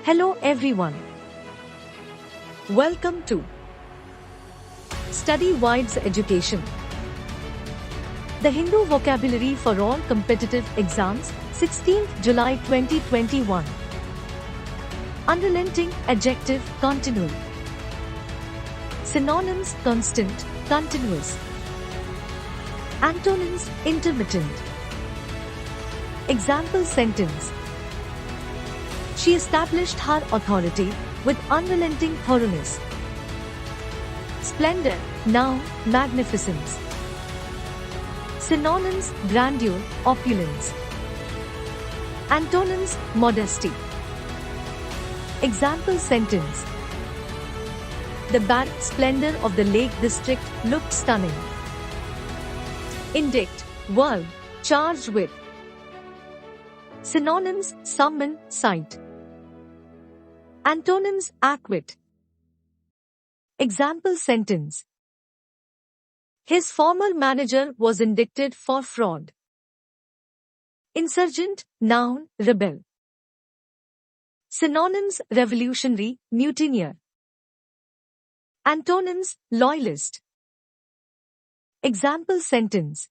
Hello everyone. Welcome to Study Wide's Education. The Hindu Vocabulary for All Competitive Exams, 16th July 2021. Unrelenting, adjective, continual. Synonyms, constant, continuous. Antonyms, intermittent. Example sentence. She established her authority with unrelenting thoroughness. Splendor, noun, magnificence. Synonyms, grandeur, opulence. Antonyms, modesty. Example sentence. The barren splendor of the Lake District looked stunning. Indict, verb, charged with. Synonyms, summon, cite. Antonyms, acquit. Example sentence. His former manager was indicted for fraud. Insurgent, noun, rebel. Synonyms, revolutionary, mutineer. Antonyms, loyalist. Example sentence.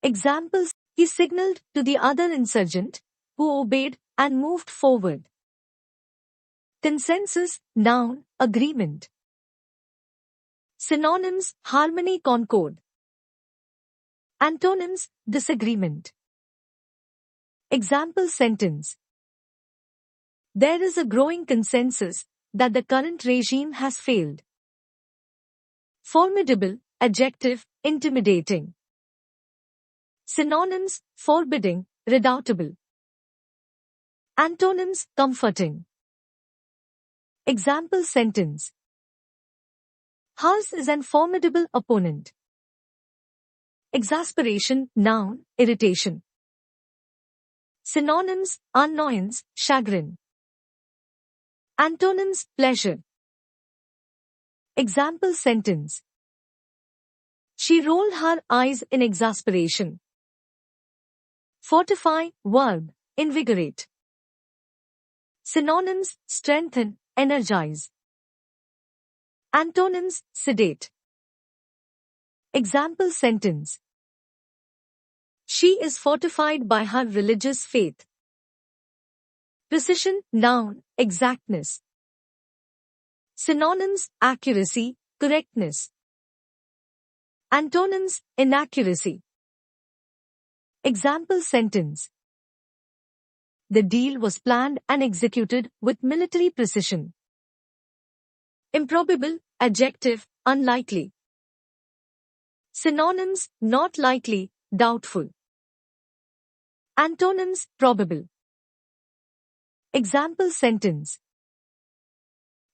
Examples, he signaled to the other insurgent, who obeyed and moved forward. Consensus, noun, agreement. Synonyms, harmony, concord. Antonyms, disagreement. Example sentence. There is a growing consensus that the current regime has failed. Formidable, adjective, intimidating. Synonyms, forbidding, redoubtable. Antonyms, comforting. Example sentence. Hers is an formidable opponent. Exasperation, noun, irritation. Synonyms, annoyance, chagrin. Antonyms, pleasure. Example sentence. She rolled her eyes in exasperation. Fortify, verb, invigorate. Synonyms, strengthen, energize. Antonyms, sedate. Example sentence. She is fortified by her religious faith. Precision, noun, exactness. Synonyms, accuracy, correctness. Antonyms, inaccuracy. Example sentence. The deal was planned and executed with military precision. Improbable, adjective, unlikely. Synonyms, not likely, doubtful. Antonyms, probable. Example sentence.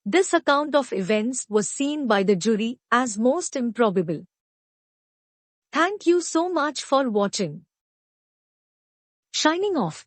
This account of events was seen by the jury as most improbable. Thank you so much for watching. Signing off.